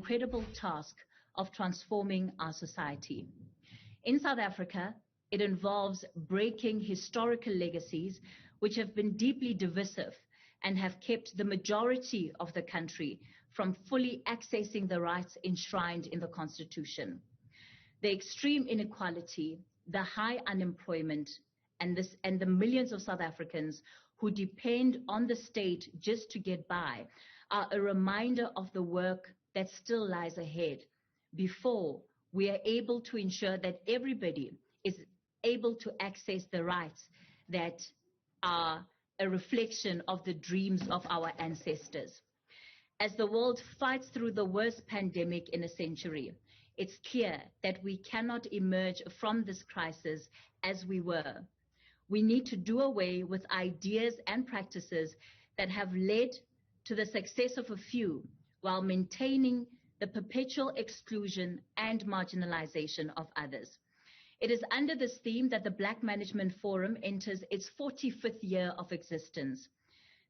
incredible task of transforming our society. In South Africa, it involves breaking historical legacies which have been deeply divisive and have kept the majority of the country from fully accessing the rights enshrined in the Constitution. The extreme inequality, the high unemployment, and the millions of South Africans who depend on the state just to get by are a reminder of the work that still lies ahead before we are able to ensure that everybody is able to access the rights that are a reflection of the dreams of our ancestors. As the world fights through the worst pandemic in a century, it's clear that we cannot emerge from this crisis as we were. We need to do away with ideas and practices that have led to the success of a few while maintaining the perpetual exclusion and marginalization of others. It is under this theme that the Black Management Forum enters its 45th year of existence.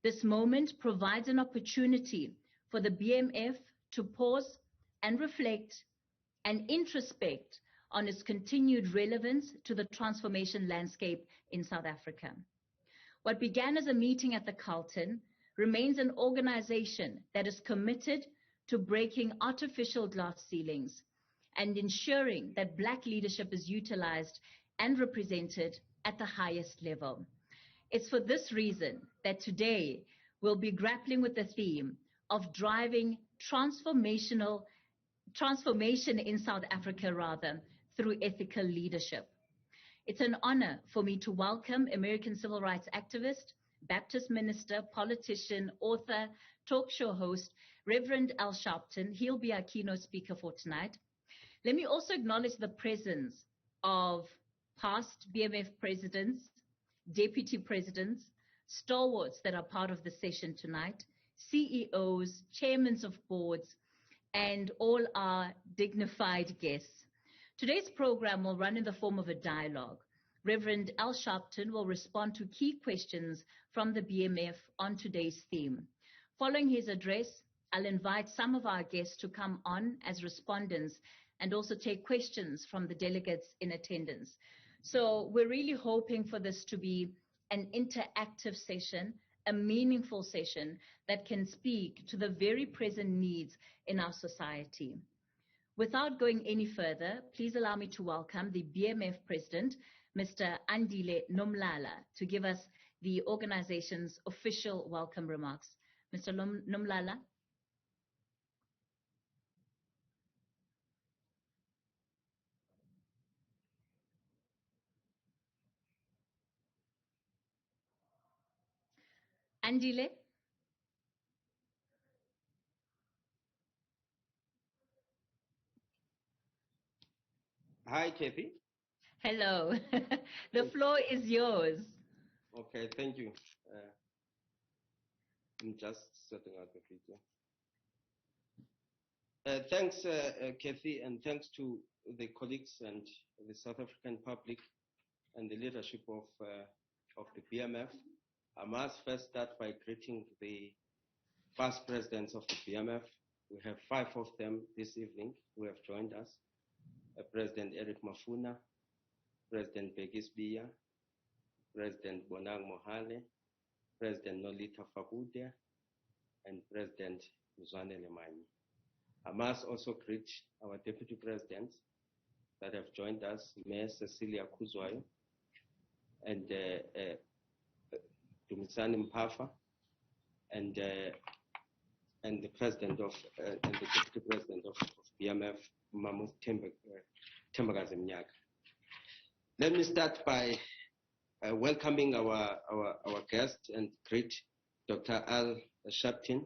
This moment provides an opportunity for the BMF to pause and reflect and introspect on its continued relevance to the transformation landscape in South Africa. What began as a meeting at the Carlton remains an organization that is committed to breaking artificial glass ceilings and ensuring that Black leadership is utilized and represented at the highest level. It's for this reason that today we'll be grappling with the theme of driving transformation in South Africa, through ethical leadership. It's an honor for me to welcome American civil rights activist, Baptist minister, politician, author, talk show host, Reverend Al Sharpton. He'll be our keynote speaker for tonight. Let me also acknowledge the presence of past BMF presidents, deputy presidents, stalwarts that are part of the session tonight, CEOs, chairmen of boards, and all our dignified guests. Today's program will run in the form of a dialogue. Reverend Al Sharpton will respond to key questions from the BMF on today's theme. Following his address, I'll invite some of our guests to come on as respondents and also take questions from the delegates in attendance. So we're really hoping for this to be an interactive session, a meaningful session that can speak to the very present needs in our society. Without going any further, please allow me to welcome the BMF President, Mr. Andile Nomlala, to give us the organization's official welcome remarks. Mr. Nomlala. Andile. Hi, Kathy. Hello. The floor is yours. Okay, thank you. I'm just setting out the video. Thanks, Kathy, and thanks to the colleagues and the South African public and the leadership of the BMF. I must first start by greeting the past presidents of the BMF. We have 5 of them this evening who have joined us. President Eric Mafuna, President Begis Biya, President Bonang Mohale, President Nolita Fakude, and President Mzwane Lemanyi. I must also greet our deputy presidents that have joined us, Mayor Cecilia Kuzwayo and Dumisani Mpafa, and the president of and the deputy president of BMF, Mamuth Tembagaze Mnyaka. Let me start by welcoming our guest and greet Dr. Al Sharpton.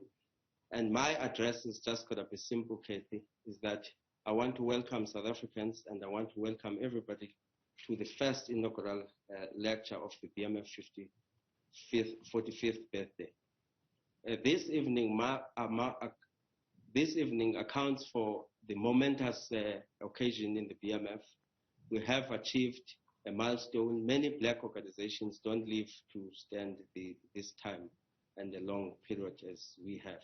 And my address is just going to be simple, Kathy, is that I want to welcome South Africans and I want to welcome everybody to the first inaugural lecture of the BMF 45th birthday. This evening accounts for the momentous occasion in the BMF. We have achieved a milestone. Many Black organizations don't live to stand this time and a long period as we have.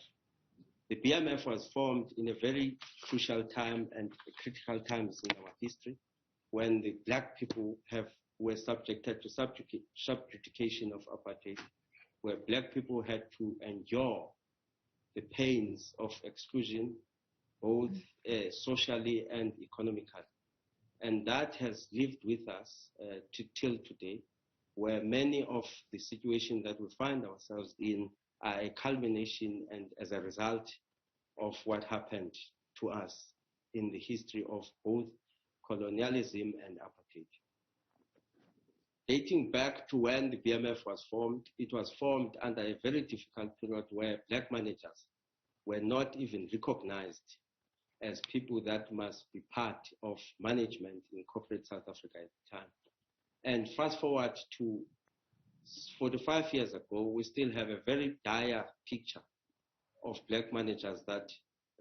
The BMF was formed in a very crucial time and critical times in our history, when the black people were subjected to subjugation of apartheid, where black people had to endure the pains of exclusion, both socially and economically. And that has lived with us till today, where many of the situations that we find ourselves in are a culmination and as a result of what happened to us in the history of both colonialism and apartheid. Dating back to when the BMF was formed, it was formed under a very difficult period where black managers were not even recognized as people that must be part of management in corporate South Africa at the time. And fast forward to 45 years ago, we still have a very dire picture of black managers that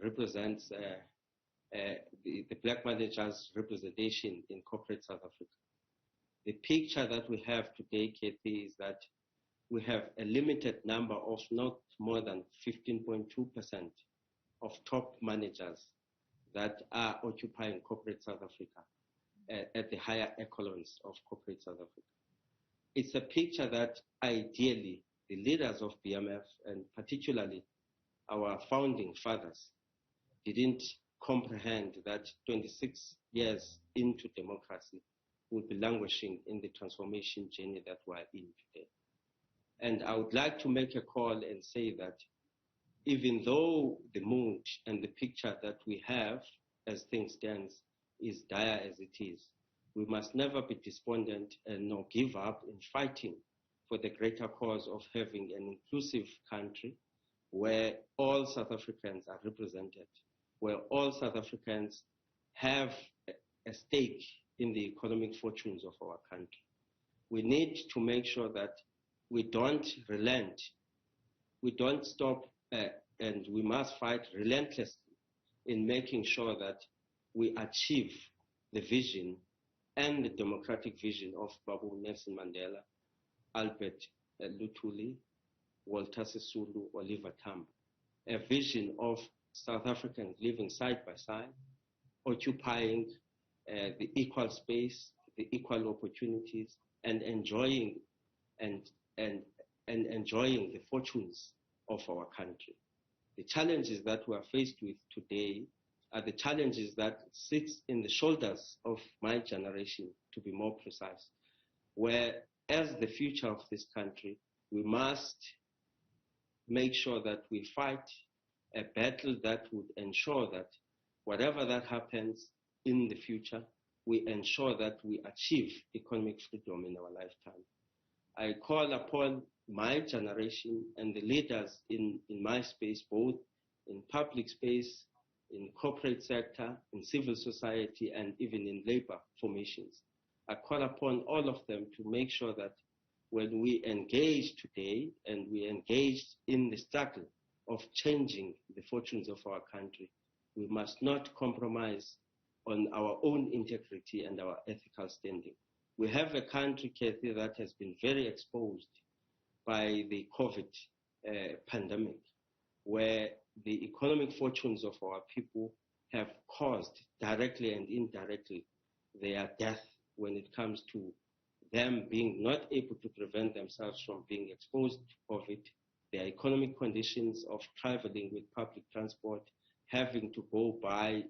represents the black managers' representation in corporate South Africa. The picture that we have today, Kathy, is that we have a limited number of not more than 15.2% of top managers that are occupying corporate South Africa at the higher echelons of corporate South Africa. It's a picture that ideally the leaders of BMF, and particularly our founding fathers, didn't comprehend that 26 years into democracy will be languishing in the transformation journey that we're in today. And I would like to make a call and say that even though the mood and the picture that we have as things stand is dire as it is, we must never be despondent and nor give up in fighting for the greater cause of having an inclusive country where all South Africans are represented, where all South Africans have a stake in the economic fortunes of our country. We need to make sure that we don't relent, we don't stop, and we must fight relentlessly in making sure that we achieve the vision and the democratic vision of Babu Nelson Mandela, Albert Luthuli, Walter Sisulu, Oliver Tambo, a vision of South Africans living side by side, occupying the equal space, the equal opportunities, and enjoying enjoying the fortunes of our country. The challenges that we are faced with today are the challenges that sit in the shoulders of my generation, to be more precise, where as the future of this country, we must make sure that we fight a battle that would ensure that whatever that happens in the future, we ensure that we achieve economic freedom in our lifetime. I call upon my generation and the leaders in my space, both in public space, in corporate sector, in civil society, and even in labor formations. I call upon all of them to make sure that when we engage today and we engage in the struggle of changing the fortunes of our country, we must not compromise on our own integrity and our ethical standing. We have a country, Kathy, that has been very exposed by the COVID pandemic, where the economic fortunes of our people have caused directly and indirectly their death when it comes to them being not able to prevent themselves from being exposed to COVID, their economic conditions of traveling with public transport, having to go buy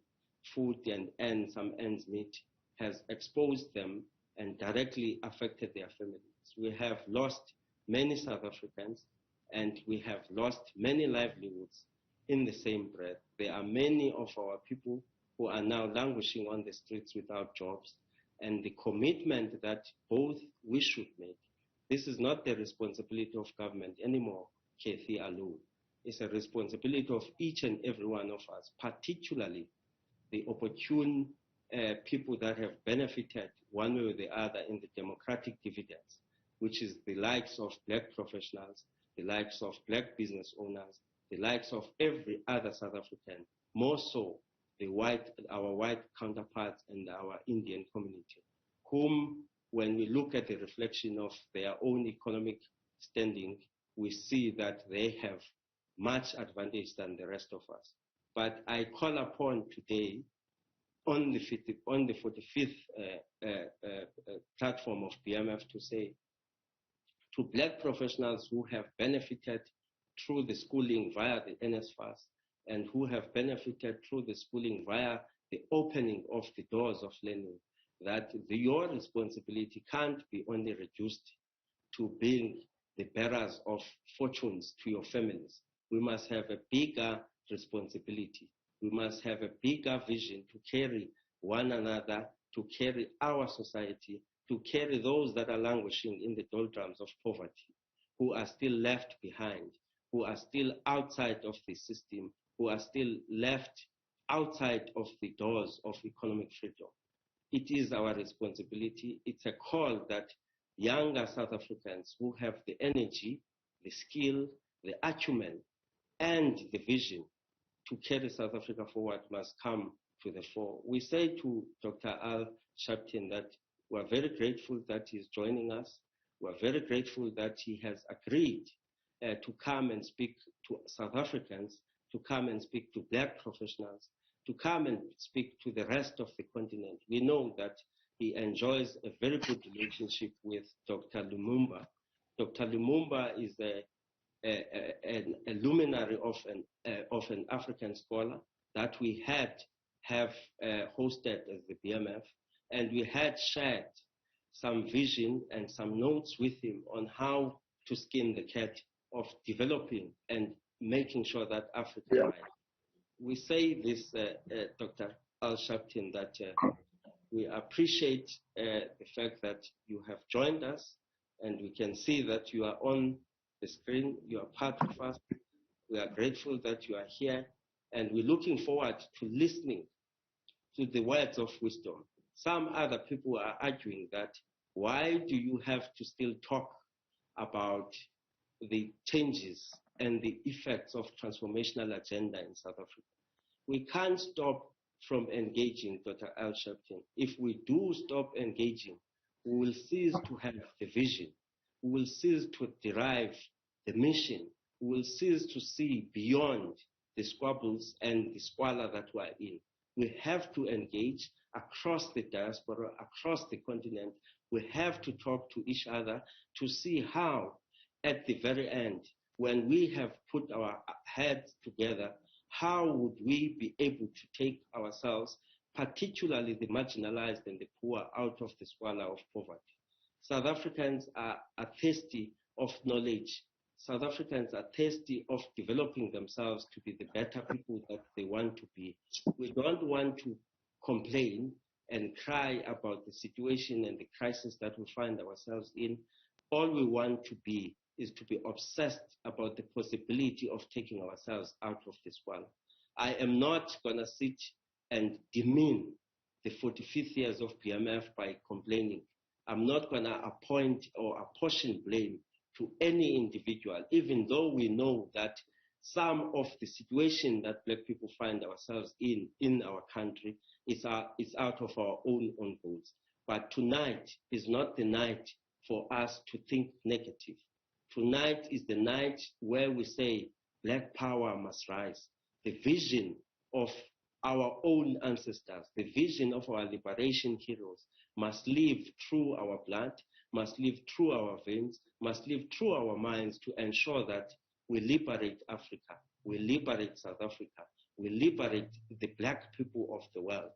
food and earn some ends meet, has exposed them and directly affected their families. We have lost many South Africans, and we have lost many livelihoods in the same breath. There are many of our people who are now languishing on the streets without jobs, and the commitment that both we should make. This is not the responsibility of government anymore, Kathy, alone. It's a responsibility of each and every one of us, particularly the opportune people that have benefited one way or the other in the democratic dividends, which is the likes of black professionals, the likes of black business owners, the likes of every other South African, more so our white counterparts and our Indian community, whom, when we look at the reflection of their own economic standing, we see that they have much advantage than the rest of us. But I call upon today on the 45th platform of BMF to say to Black professionals who have benefited through the schooling via the NSFAS and who have benefited through the schooling via the opening of the doors of learning, that your responsibility can't be only reduced to being the bearers of fortunes to your families. We must have a bigger responsibility. We must have a bigger vision to carry one another, to carry our society, to carry those that are languishing in the doldrums of poverty, who are still left behind, who are still outside of the system, who are still left outside of the doors of economic freedom. It is our responsibility. It's a call that younger South Africans who have the energy, the skill, the acumen, and the vision to carry South Africa forward must come to the fore. We say to Dr. Al Sharpton that we're very grateful that he's joining us. We're very grateful that he has agreed to come and speak to South Africans, to come and speak to Black professionals, to come and speak to the rest of the continent. We know that he enjoys a very good relationship with Dr. Lumumba. Dr. Lumumba is a luminary of an African scholar that we have hosted as the BMF, and we had shared some vision and some notes with him on how to skin the cat of developing and making sure that Africa thrives. We say this, Dr. Al Sharpton, that we appreciate the fact that you have joined us, and we can see that you are on the screen, you are part of us. We are grateful that you are here, and we're looking forward to listening to the words of wisdom. Some other people are arguing that why do you have to still talk about the changes and the effects of transformational agenda in South Africa? We can't stop from engaging, Dr. Al Sharpton. If we do stop engaging, we will cease to have the vision. We will cease to derive the mission. We will cease to see beyond the squabbles and the squalor that we're in. We have to engage across the diaspora, across the continent. We have to talk to each other to see how, at the very end, when we have put our heads together, how would we be able to take ourselves, particularly the marginalized and the poor, out of the squalor of poverty? South Africans are thirsty of knowledge. South Africans are thirsty of developing themselves to be the better people that they want to be. We don't want to complain and cry about the situation and the crisis that we find ourselves in. All we want to be is to be obsessed about the possibility of taking ourselves out of this world. I am not going to sit and demean the 45th years of PMF by complaining. I'm not going to appoint or apportion blame to any individual, even though we know that some of the situation that Black people find ourselves in our country is out of our own goals. But tonight is not the night for us to think negative. Tonight is the night where we say Black power must rise. The vision of our own ancestors, the vision of our liberation heroes must live through our blood, must live through our veins, must live through our minds to ensure that we liberate Africa, we liberate South Africa, we liberate the Black people of the world.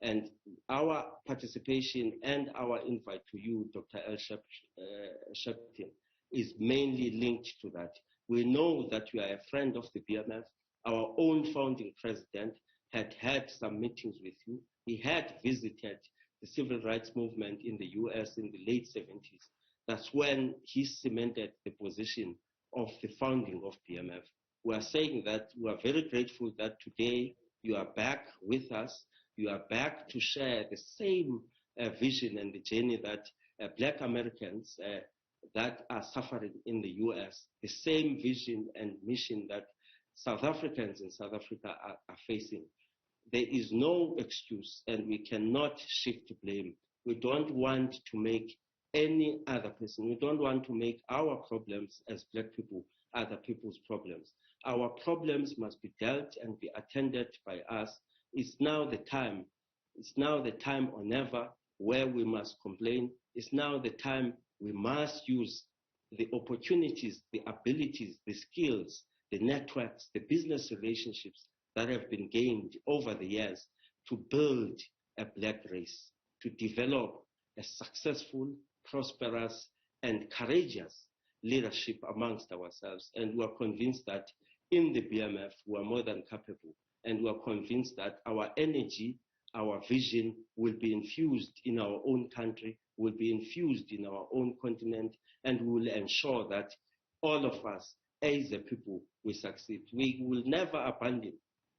And our participation and our invite to you, Dr. Al Sharpton, is mainly linked to that. We know that you are a friend of the BMF. Our own founding president had some meetings with you. He had visited the civil rights movement in the US in the late 70s. That's when he cemented the position of the founding of BMF. We are saying that we are very grateful that today you are back with us. You are back to share the same vision and the journey that Black Americans that are suffering in the US, the same vision and mission that South Africans in South Africa are facing. There is no excuse, and we cannot shift blame. We don't want to make any other person, we don't want to make our problems as Black people other people's problems. Our problems must be dealt and be attended by us. It's now the time. It's now the time or never where we must complain. It's now the time we must use the opportunities, the abilities, the skills, the networks, the business relationships that have been gained over the years to build a black race, to develop a successful, prosperous, and courageous leadership amongst ourselves. And we are convinced that in the BMF, we are more than capable. And we are convinced that our energy, our vision will be infused in our own country, will be infused in our own continent, and we will ensure that all of us, as a people, will succeed. We will never abandon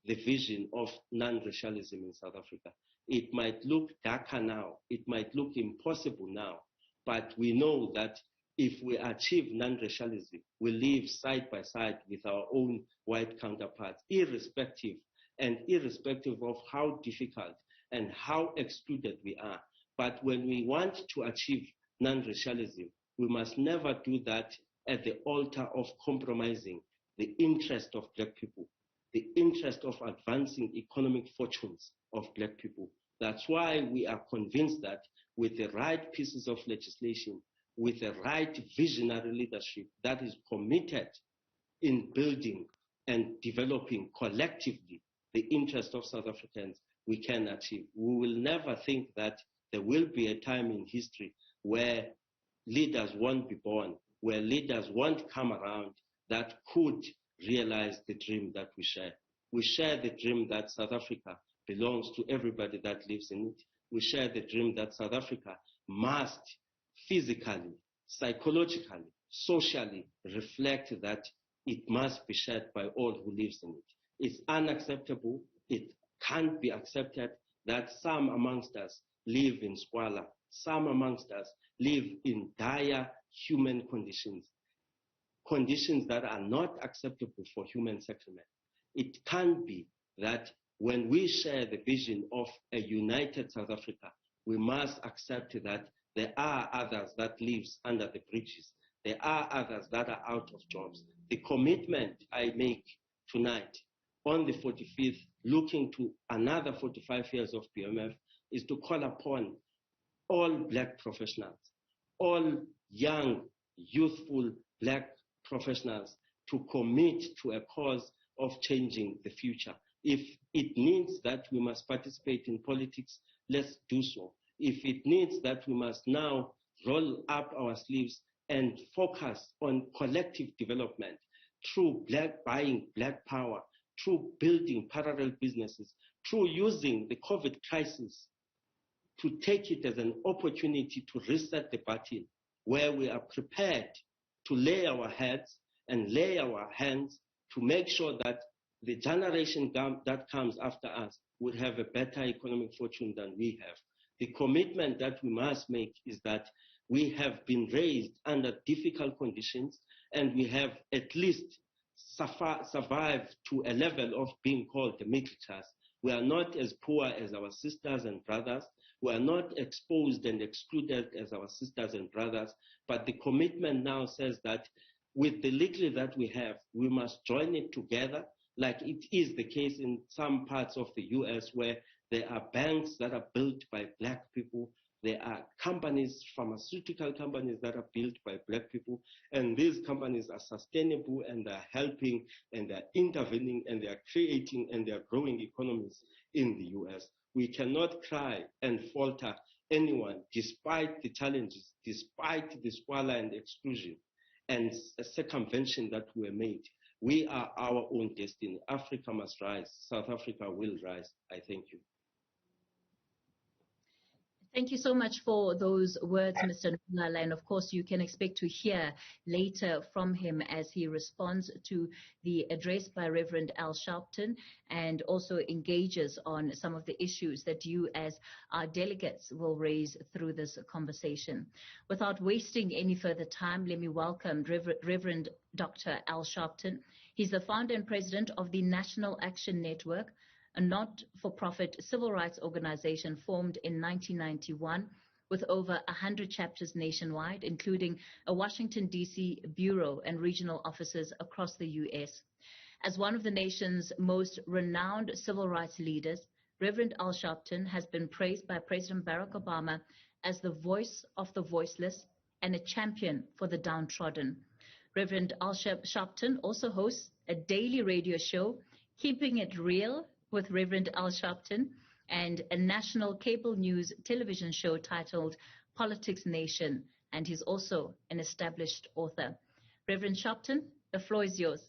the vision of non-racialism in South Africa. It might look darker now, it might look impossible now, but we know that if we achieve non-racialism, we live side by side with our own white counterparts, irrespective of how difficult and how excluded we are. But when we want to achieve non-racialism, we must never do that at the altar of compromising the interest of black people, the interest of advancing economic fortunes of black people. That's why we are convinced that with the right pieces of legislation, with the right visionary leadership that is committed in building and developing collectively the interest of South Africans, we can achieve. We will never think that there will be a time in history where leaders won't be born, where leaders won't come around that could realize the dream that we share. We share the dream that South Africa belongs to everybody that lives in it. We share the dream that South Africa must physically, psychologically, socially reflect that it must be shared by all who lives in it. It's unacceptable. It can't be accepted that some amongst us live in squalor. Some amongst us live in dire human conditions, conditions that are not acceptable for human settlement. It can't be that when we share the vision of a united South Africa, we must accept that there are others that live under the bridges. There are others that are out of jobs. The commitment I make tonight on the 45th, looking to another 45 years of BMF, is to call upon all black professionals, all young, youthful black professionals to commit to a cause of changing the future. If it means that we must participate in politics, let's do so. If it means that we must now roll up our sleeves and focus on collective development through buying black power, through building parallel businesses, through using the COVID crisis to take it as an opportunity to reset the button where we are prepared to lay our heads and lay our hands to make sure that the generation that comes after us would have a better economic fortune than we have. The commitment that we must make is that we have been raised under difficult conditions and we have at least survived to a level of being called the middle class. We are not as poor as our sisters and brothers. We are not exposed and excluded as our sisters and brothers. But the commitment now says that with the little that we have, we must join it together, like it is the case in some parts of the US where there are banks that are built by black people. There are companies, pharmaceutical companies that are built by black people. And these companies are sustainable and they're helping and they're intervening and they're creating and they're growing economies in the US. We cannot cry and falter anyone despite the challenges, despite the squalor and exclusion and circumvention that were made. We are our own destiny. Africa must rise. South Africa will rise. I thank you. Thank you so much for those words, Mr. Nulala. And of course, you can expect to hear later from him as he responds to the address by Reverend Al Sharpton and also engages on some of the issues that you as our delegates will raise through this conversation. Without wasting any further time, let me welcome Reverend Dr. Al Sharpton. He's the founder and president of the National Action Network, a not-for-profit civil rights organization formed in 1991 with over 100 chapters nationwide, including a Washington, D.C. bureau and regional offices across the U.S. As one of the nation's most renowned civil rights leaders, Reverend Al Sharpton has been praised by President Barack Obama as the voice of the voiceless and a champion for the downtrodden. Reverend Al Sharpton also hosts a daily radio show, Keeping It Real with Reverend Al Sharpton, and a national cable news television show titled Politics Nation, and he's also an established author. Reverend Sharpton, the floor is yours.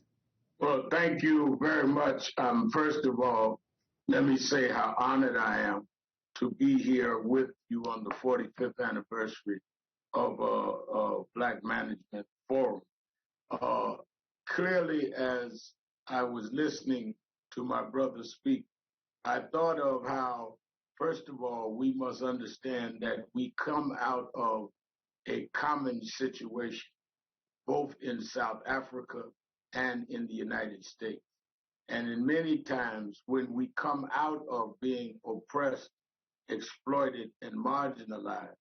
Well, thank you very much. First of all, let me say how honored I am to be here with you on the 45th anniversary of Black Management Forum. Clearly, as I was listening to my brother speak, I thought of how, first of all, we must understand that we come out of a common situation, both in South Africa and in the United States. And in many times when we come out of being oppressed, exploited, and marginalized,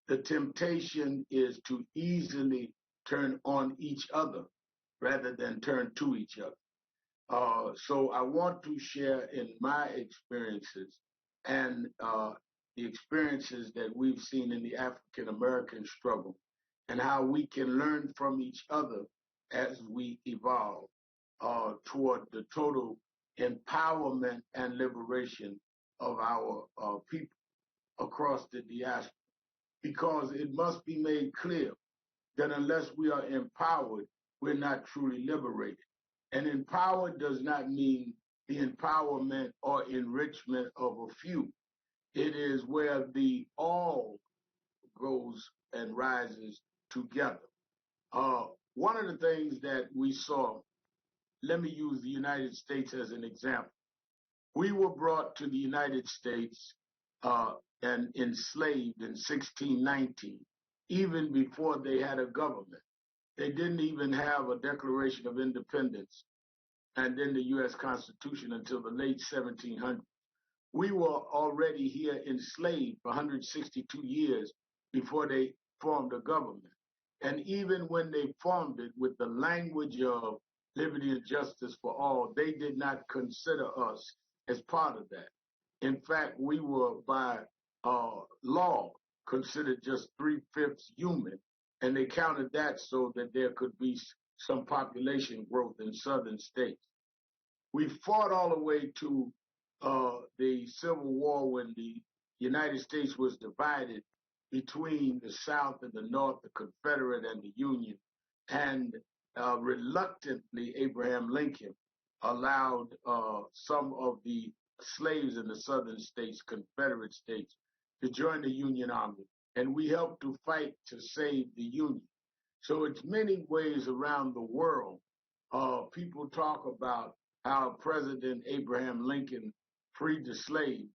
the temptation is to easily turn on each other rather than turn to each other. So I want to share in my experiences and the experiences that we've seen in the African American struggle and how we can learn from each other as we evolve toward the total empowerment and liberation of our people across the diaspora. Because it must be made clear that unless we are empowered, we're not truly liberated. And empowered does not mean the empowerment or enrichment of a few. It is where the all goes and rises together. One of the things that we saw, let me use the United States as an example. We were brought to the United States and enslaved in 1619, even before they had a government. They didn't even have a Declaration of Independence and then the U.S. Constitution until the late 1700s. We were already here enslaved for 162 years before they formed a government. And even when they formed it with the language of liberty and justice for all, they did not consider us as part of that. In fact, we were by law considered just 3/5 human, and they counted that so that there could be some population growth in southern states. We fought all the way to the Civil War when the United States was divided between the South and the North, the Confederate and the Union, and reluctantly Abraham Lincoln allowed some of the slaves in the southern states, Confederate states, to join the Union Army. And we helped to fight to save the Union. So it's many ways around the world. People talk about how President Abraham Lincoln freed the slaves.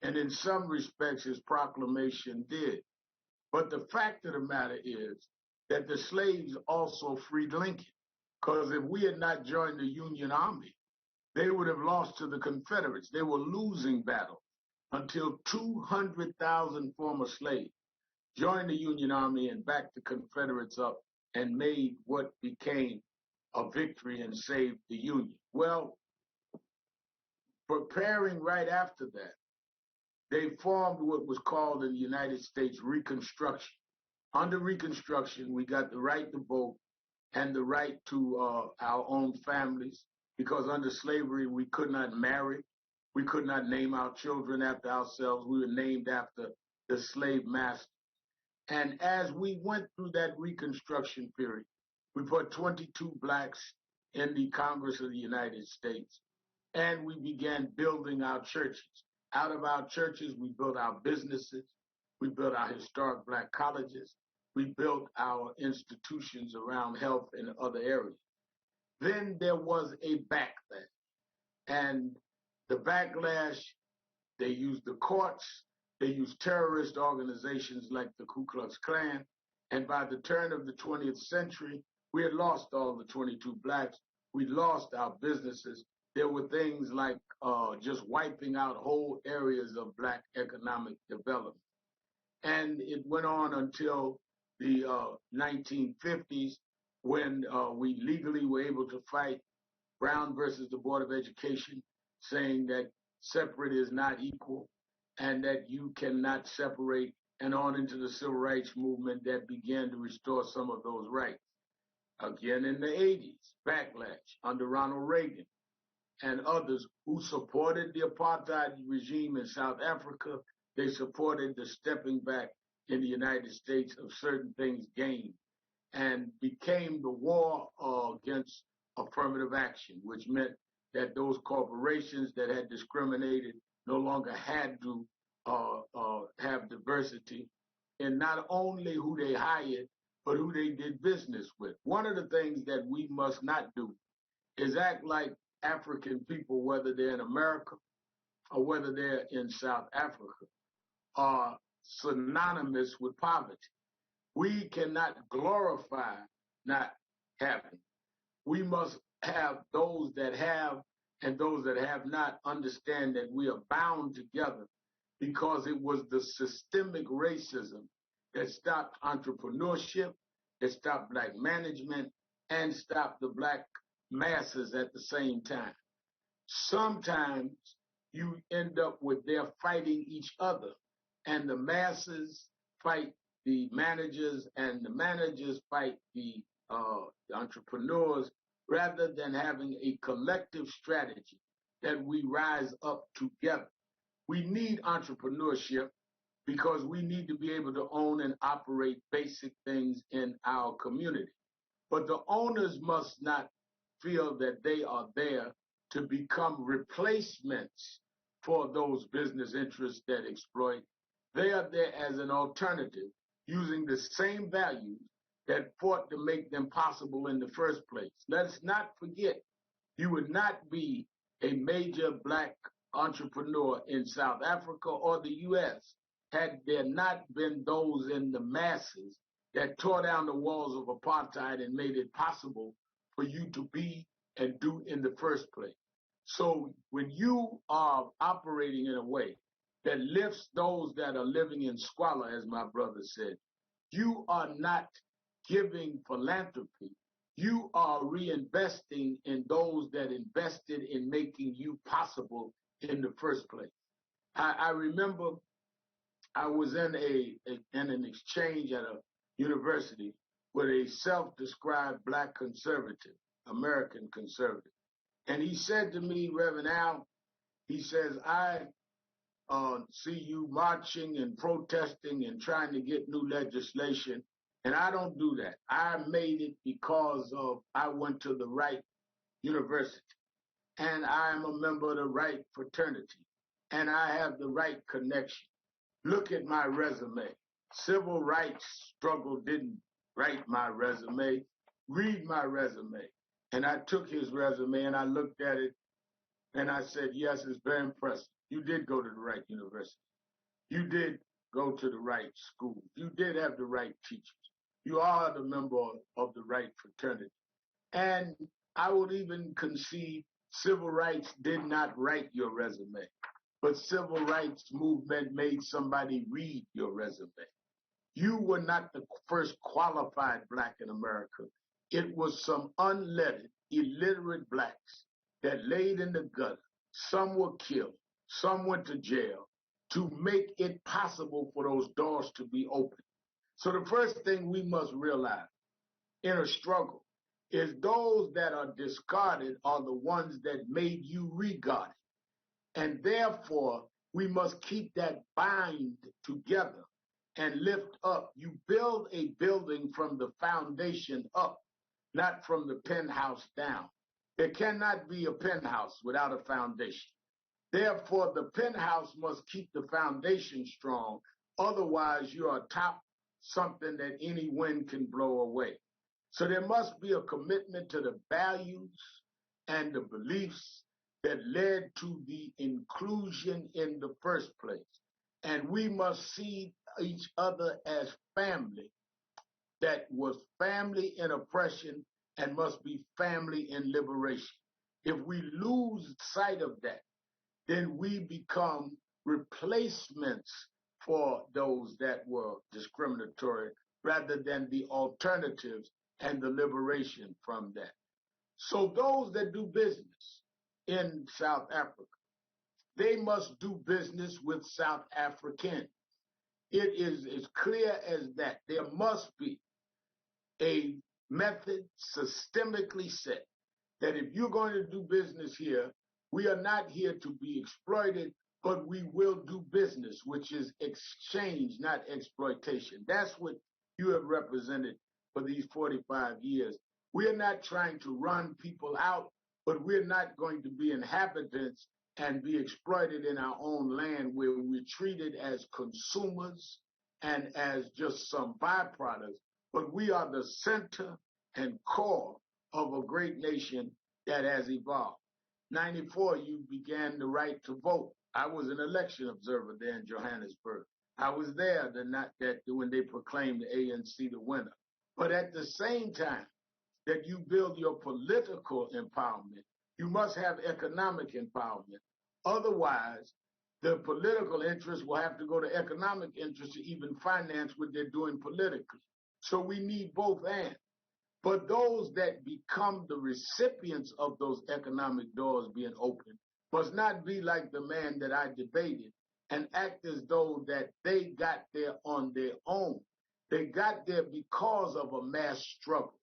And in some respects, his proclamation did. But the fact of the matter is that the slaves also freed Lincoln. Because if we had not joined the Union Army, they would have lost to the Confederates. They were losing battles until 200,000 former slaves joined the Union Army and backed the Confederates up and made what became a victory and saved the Union. Well, preparing right after that, they formed what was called in the United States Reconstruction. Under Reconstruction, we got the right to vote and the right to our own families, because under slavery, we could not marry. We could not name our children after ourselves. We were named after the slave master. And as we went through that Reconstruction period, we put 22 blacks in the Congress of the United States, and we began building our churches. Out of our churches, we built our businesses. We built our historic black colleges. We built our institutions around health and other areas. Then there was a backlash. And the backlash, they used the courts, they used terrorist organizations like the Ku Klux Klan. And by the turn of the 20th century, we had lost all the 22 blacks. We lost our businesses. There were things like just wiping out whole areas of black economic development. And it went on until the 1950s when we legally were able to fight Brown versus the Board of Education, saying that separate is not equal and that you cannot separate, and on into the civil rights movement that began to restore some of those rights. Again in the 80s, backlash under Ronald Reagan and others who supported the apartheid regime in South Africa. They supported the stepping back in the United States of certain things gained, and became the war against affirmative action, which meant that those corporations that had discriminated no longer had to have diversity in not only who they hired, but who they did business with. One of the things that we must not do is act like African people, whether they're in America or whether they're in South Africa, are synonymous with poverty. We cannot glorify not having. We must have those that have and those that have not understand that we are bound together, because it was the systemic racism that stopped entrepreneurship, that stopped black management, and stopped the black masses at the same time. Sometimes you end up with their fighting each other, and the masses fight the managers, and the managers fight the entrepreneurs, rather than having a collective strategy that we rise up together. We need entrepreneurship because we need to be able to own and operate basic things in our community. But the owners must not feel that they are there to become replacements for those business interests that exploit. They are there as an alternative, using the same values that fought to make them possible in the first place. Let's not forget, you would not be a major black entrepreneur in South Africa or the U.S. had there not been those in the masses that tore down the walls of apartheid and made it possible for you to be and do in the first place. So when you are operating in a way that lifts those that are living in squalor, as my brother said, you are not giving philanthropy. You are reinvesting in those that invested in making you possible in the first place. I remember I was in an exchange at a university with a self-described black conservative, American conservative. And he said to me, Reverend Al, he says, I see you marching and protesting and trying to get new legislation, and I don't do that. I made it because I went to the right university, and I'm a member of the right fraternity, and I have the right connection. Look at my resume. Civil rights struggle didn't write my resume. Read my resume. And I took his resume and I looked at it and I said, yes, it's very impressive. You did go to the right university. You did go to the right school. You did have the right teachers. You are the member of the right fraternity. And I would even concede civil rights did not write your resume, but civil rights movement made somebody read your resume. You were not the first qualified black in America. It was some unlettered, illiterate blacks that laid in the gutter. Some were killed. Some went to jail to make it possible for those doors to be opened. So the first thing we must realize in a struggle is those that are discarded are the ones that made you regarded. And therefore, we must keep that bind together and lift up. You build a building from the foundation up, not from the penthouse down. There cannot be a penthouse without a foundation. Therefore, the penthouse must keep the foundation strong. Otherwise, you are atop something that any wind can blow away. So there must be a commitment to the values and the beliefs that led to the inclusion in the first place. And we must see each other as family that was family in oppression and must be family in liberation. If we lose sight of that, then we become replacements for those that were discriminatory rather than the alternatives and the liberation from that. So those that do business in South Africa, they must do business with South Africans. It is as clear as that. There must be a method systemically set that if you're going to do business here, we are not here to be exploited, but we will do business, which is exchange, not exploitation. That's what you have represented for these 45 years. We're not trying to run people out, but we're not going to be inhabitants and be exploited in our own land where we're treated as consumers and as just some byproducts. But we are the center and core of a great nation that has evolved. 94, you began the right to vote. I was an election observer there in Johannesburg. I was there when they proclaimed the ANC the winner. But at the same time that you build your political empowerment, you must have economic empowerment. Otherwise, the political interests will have to go to economic interests to even finance what they're doing politically. So we need both and. But those that become the recipients of those economic doors being opened must not be like the man that I debated and act as though that they got there on their own. They got there because of a mass struggle.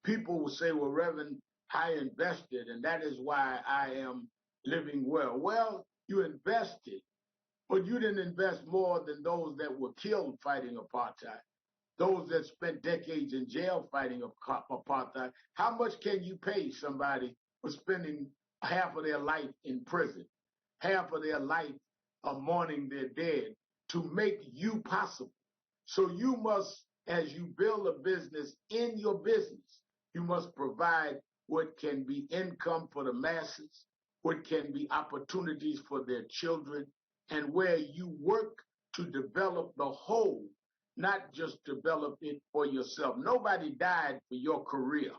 People will say, well, Reverend, I invested, and that is why I am living well. Well, you invested, but you didn't invest more than those that were killed fighting apartheid. Those that spent decades in jail fighting apartheid. How much can you pay somebody for spending half of their life in prison, half of their life mourning their dead to make you possible? So you must, as you build a business in your business, you must provide what can be income for the masses, what can be opportunities for their children, and where you work to develop the whole, not just develop it for yourself. Nobody died for your career.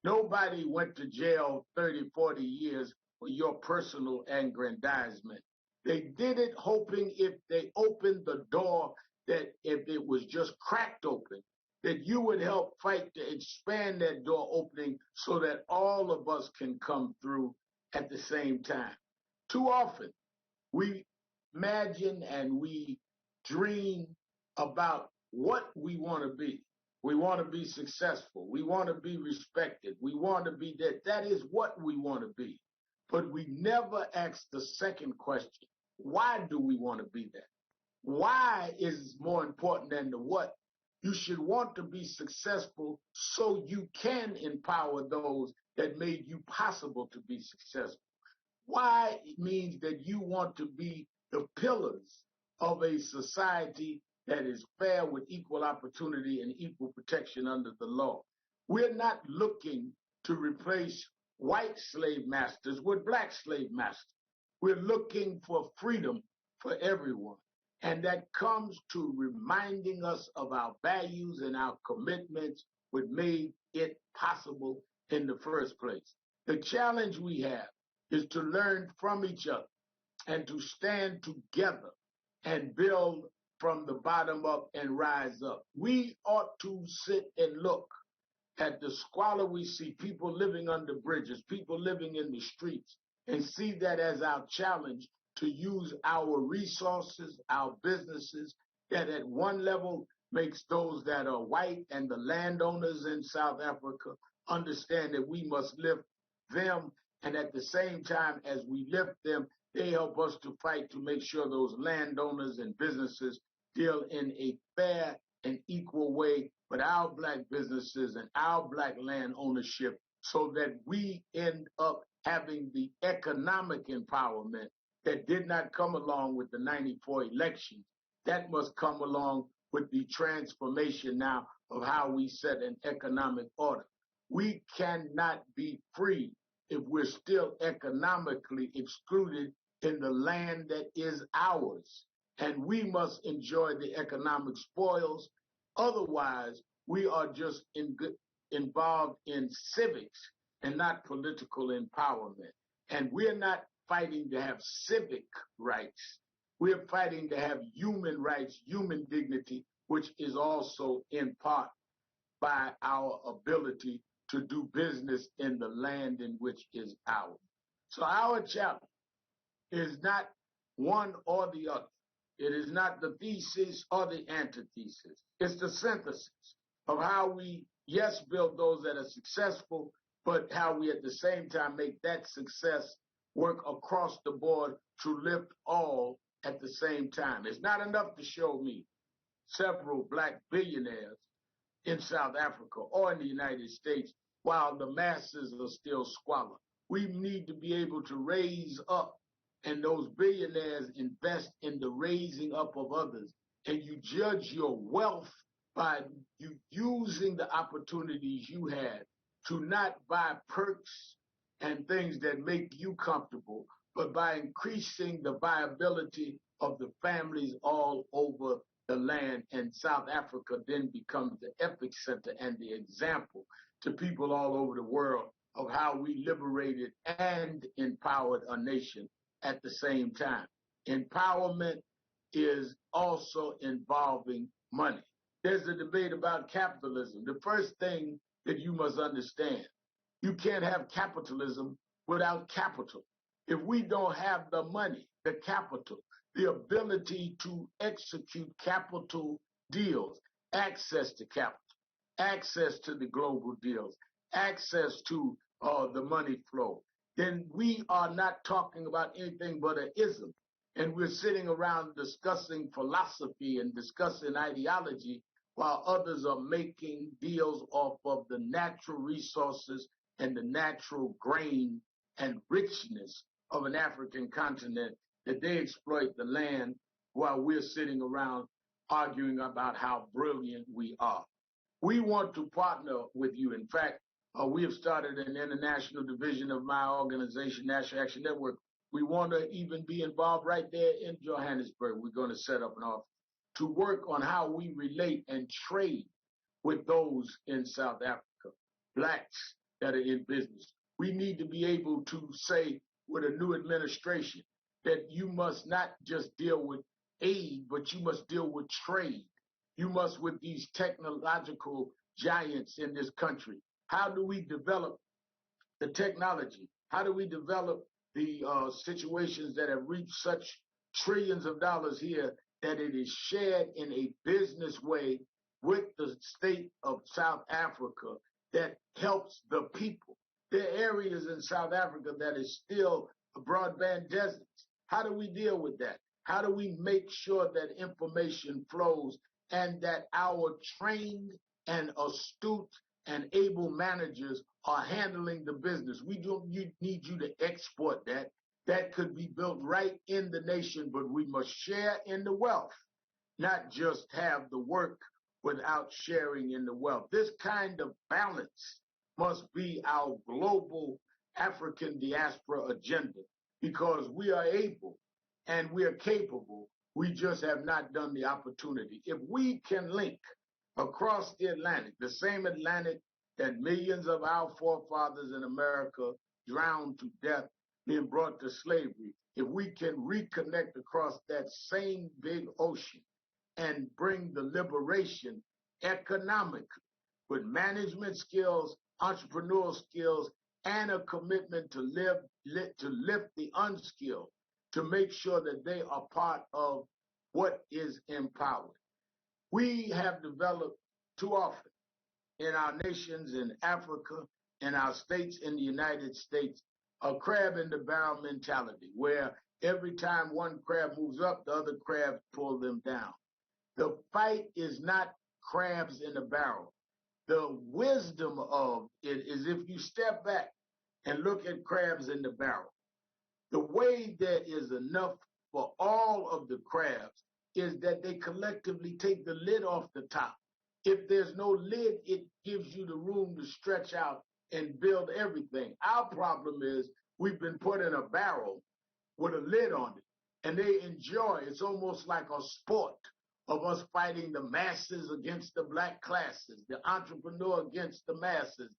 Nobody went to jail 30, 40 years for your personal aggrandizement. They did it hoping if they opened the door, that if it was just cracked open, that you would help fight to expand that door opening so that all of us can come through at the same time. Too often, we imagine and we dream about what we want to be. We want to be successful. We want to be respected. We want to be that. That is what we want to be. But we never ask the second question. Why do we want to be that? Why is more important than the what? You should want to be successful so you can empower those that made you possible to be successful. Why means that you want to be the pillars of a society that is fair with equal opportunity and equal protection under the law. We're not looking to replace white slave masters with black slave masters. We're looking for freedom for everyone. And that comes to reminding us of our values and our commitments, what made it possible in the first place. The challenge we have is to learn from each other and to stand together and build from the bottom up and rise up. We ought to sit and look at the squalor we see, people living under bridges, people living in the streets, and see that as our challenge to use our resources, our businesses, that at one level makes those that are white and the landowners in South Africa understand that we must lift them, and at the same time as we lift them, they help us to fight to make sure those landowners and businesses deal in a fair and equal way with our black businesses and our black land ownership so that we end up having the economic empowerment that did not come along with the 94 elections. That must come along with the transformation now of how we set an economic order. We cannot be free if we're still economically excluded in the land that is ours. And we must enjoy the economic spoils. Otherwise, we are just involved in civics and not political empowerment. And we're not fighting to have civic rights. We're fighting to have human rights, human dignity, which is also in part by our ability to do business in the land in which is ours. So our chapter is not one or the other. It is not the thesis or the antithesis. It's the synthesis of how we, yes, build those that are successful, but how we at the same time make that success work across the board to lift all at the same time. It's not enough to show me several black billionaires in South Africa or in the United States while the masses are still squalor. We need to be able to raise up, and those billionaires invest in the raising up of others. And you judge your wealth by you using the opportunities you had to not buy perks and things that make you comfortable, but by increasing the viability of the families all over the land. And South Africa then becomes the epicenter and the example to people all over the world of how we liberated and empowered a nation at the same time. Empowerment is also involving money. There's a debate about capitalism. The first thing that you must understand, you can't have capitalism without capital. If we don't have the money, the capital, the ability to execute capital deals, access to capital, access to the global deals, access to the money flow, then we are not talking about anything but an ism. And we're sitting around discussing philosophy and discussing ideology while others are making deals off of the natural resources and the natural grain and richness of an African continent, that they exploit the land while we're sitting around arguing about how brilliant we are. We want to partner with you. In fact, we have started an international division of my organization, National Action Network. We want to even be involved right there in Johannesburg. We're going to set up an office to work on how we relate and trade with those in South Africa, blacks that are in business. We need to be able to say with a new administration that you must not just deal with aid, but you must deal with trade. You must with these technological giants in this country. How do we develop the technology? How do we develop the situations that have reached such trillions of dollars here that it is shared in a business way with the state of South Africa that helps the people? There are areas in South Africa that is still broadband deserts. How do we deal with that? How do we make sure that information flows and that our trained and astute and able managers are handling the business? We don't need you to export that. That could be built right in the nation, but we must share in the wealth, not just have the work without sharing in the wealth. This kind of balance must be our global African diaspora agenda, because we are able and we are capable. We just have not done the opportunity. If we can link across the Atlantic, the same Atlantic that millions of our forefathers in America drowned to death, being brought to slavery, if we can reconnect across that same big ocean and bring the liberation economically with management skills, entrepreneurial skills, and a commitment to lift the unskilled, to make sure that they are part of what is empowered. We have developed too often in our nations in Africa, in our states in the United States, a crab in the barrel mentality, where every time one crab moves up, the other crabs pull them down. The fight is not crabs in the barrel. The wisdom of it is if you step back and look at crabs in the barrel, the way there is enough for all of the crabs is that they collectively take the lid off the top. If there's no lid, it gives you the room to stretch out and build everything. Our problem is we've been put in a barrel with a lid on it, and they enjoy. It's almost like a sport of us fighting the masses against the black classes, the entrepreneur against the masses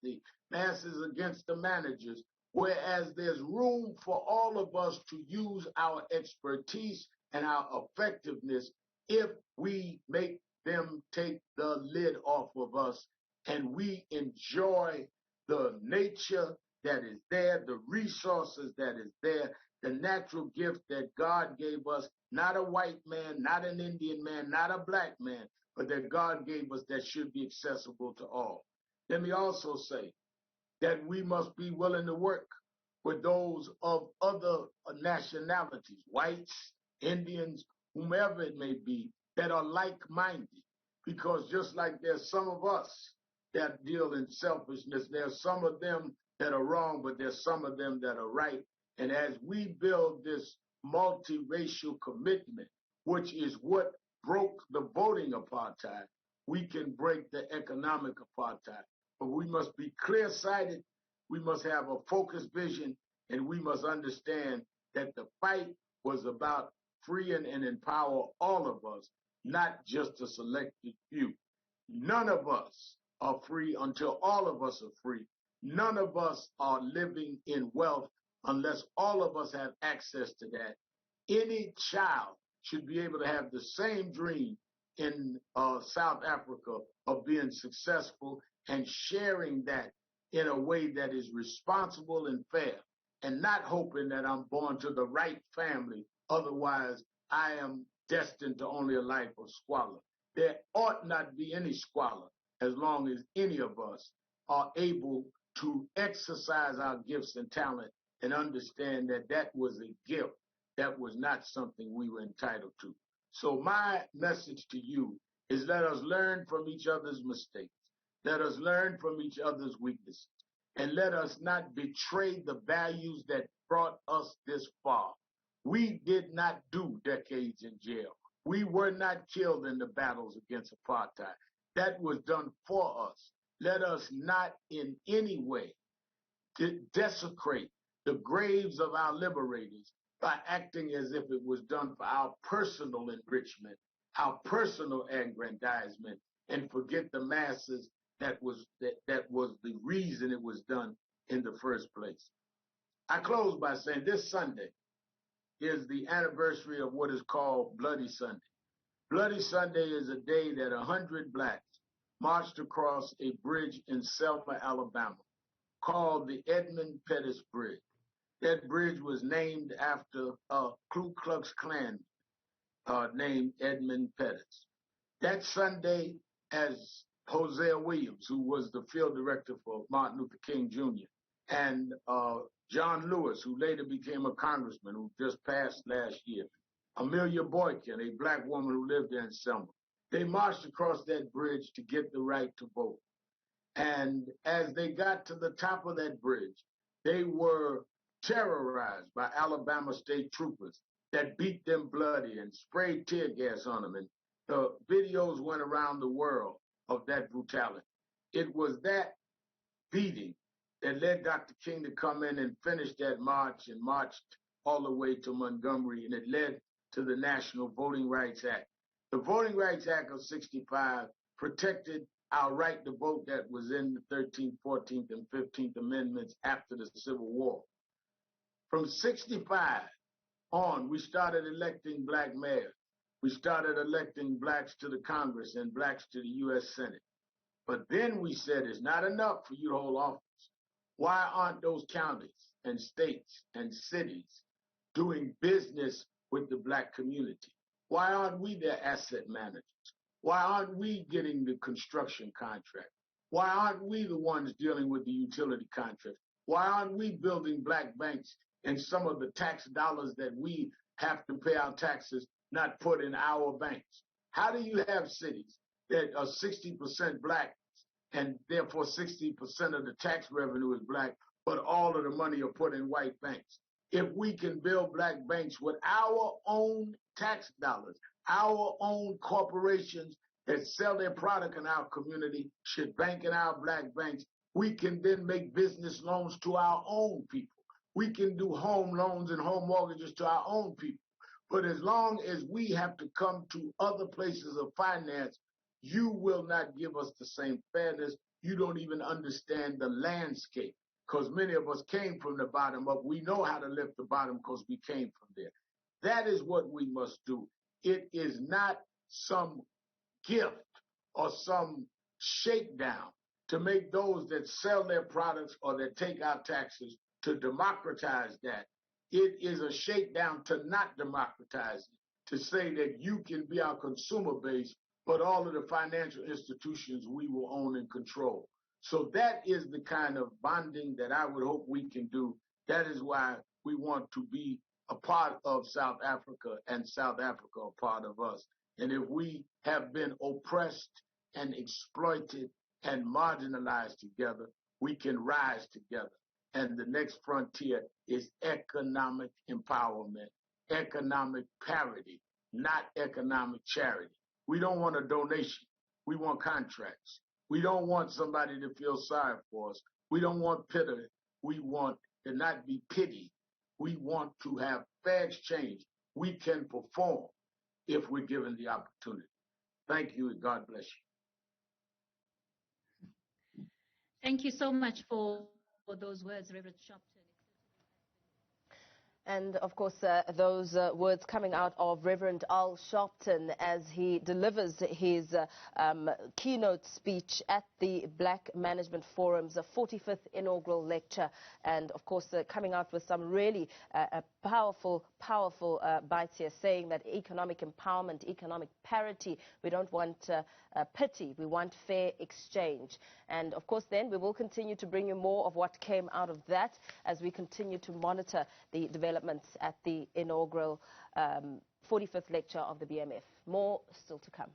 against the managers, whereas there's room for all of us to use our expertise and our effectiveness if we make them take the lid off of us and we enjoy the nature that is there, the resources that is there, the natural gift that God gave us, not a white man, not an Indian man, not a black man, but that God gave us that should be accessible to all. Let me also say that we must be willing to work with those of other nationalities, whites, Indians, whomever it may be, that are like-minded. Because just like there's some of us that deal in selfishness, there's some of them that are wrong, but there's some of them that are right. And as we build this multiracial commitment, which is what broke the voting apartheid, we can break the economic apartheid. But we must be clear-sighted, we must have a focused vision, and we must understand that the fight was about freeing and empower all of us, not just a selected few. None of us are free until all of us are free. None of us are living in wealth unless all of us have access to that. Any child should be able to have the same dream in South Africa of being successful and sharing that in a way that is responsible and fair, and not hoping that I'm born to the right family. Otherwise, I am destined to only a life of squalor. There ought not be any squalor as long as any of us are able to exercise our gifts and talent and understand that that was a gift. That was not something we were entitled to. So my message to you is let us learn from each other's mistakes. Let us learn from each other's weaknesses. And let us not betray the values that brought us this far. We did not do decades in jail. We were not killed in the battles against apartheid. That was done for us. Let us not in any way desecrate the graves of our liberators by acting as if it was done for our personal enrichment, our personal aggrandizement, and forget the masses that was the reason it was done in the first place. I close by saying this Sunday is the anniversary of what is called Bloody Sunday. Bloody Sunday is a day that 100 blacks marched across a bridge in Selma, Alabama, called the Edmund Pettus Bridge. That bridge was named after a Ku Klux Klan named Edmund Pettus. That Sunday, as Hosea Williams, who was the field director for Martin Luther King Jr., and John Lewis, who later became a congressman, who just passed last year, Amelia Boykin, a black woman who lived there in Selma, they marched across that bridge to get the right to vote. And as they got to the top of that bridge, they were terrorized by Alabama state troopers that beat them bloody and sprayed tear gas on them. And the videos went around the world of that brutality. It was that beating that led Dr. King to come in and finish that march and marched all the way to Montgomery, and it led to the National Voting Rights Act. The Voting Rights Act of 65 protected our right to vote that was in the 13th, 14th, and 15th Amendments after the Civil War. From 65 on, we started electing black mayors. We started electing blacks to the Congress and blacks to the U.S. Senate. But then we said it's not enough for you to hold office. Why aren't those counties and states and cities doing business with the black community? Why aren't we their asset managers? Why aren't we getting the construction contract? Why aren't we the ones dealing with the utility contracts? Why aren't we building black banks and some of the tax dollars that we have to pay our taxes not put in our banks? How do you have cities that are 60% black and therefore 60% of the tax revenue is black, but all of the money are put in white banks? If we can build black banks with our own tax dollars, our own corporations that sell their product in our community should bank in our black banks, we can then make business loans to our own people. We can do home loans and home mortgages to our own people. But as long as we have to come to other places of finance, you will not give us the same fairness. You don't even understand the landscape, because many of us came from the bottom up. We know how to lift the bottom because we came from there. That is what we must do. It is not some gift or some shakedown to make those that sell their products or that take out taxes to democratize that. It is a shakedown to not democratize it, to say that you can be our consumer base, but all of the financial institutions we will own and control. So that is the kind of bonding that I would hope we can do. That is why we want to be a part of South Africa and South Africa a part of us. And if we have been oppressed and exploited and marginalized together, we can rise together. And the next frontier is economic empowerment, economic parity, not economic charity. We don't want a donation. We want contracts. We don't want somebody to feel sorry for us. We don't want pity. We want to not be pitied. We want to have fair exchange. We can perform if we're given the opportunity. Thank you, and God bless you. Thank you so much for those words, Reverend Sharpton. And, of course, those words coming out of Reverend Al Sharpton as he delivers his keynote speech at the Black Management Forum's 45th inaugural lecture. And, of course, coming out with some really powerful bites here, saying that economic empowerment, economic parity, we don't want pity, we want fair exchange. And, of course, then we will continue to bring you more of what came out of that as we continue to monitor the developments at the inaugural 45th lecture of the BMF. More still to come.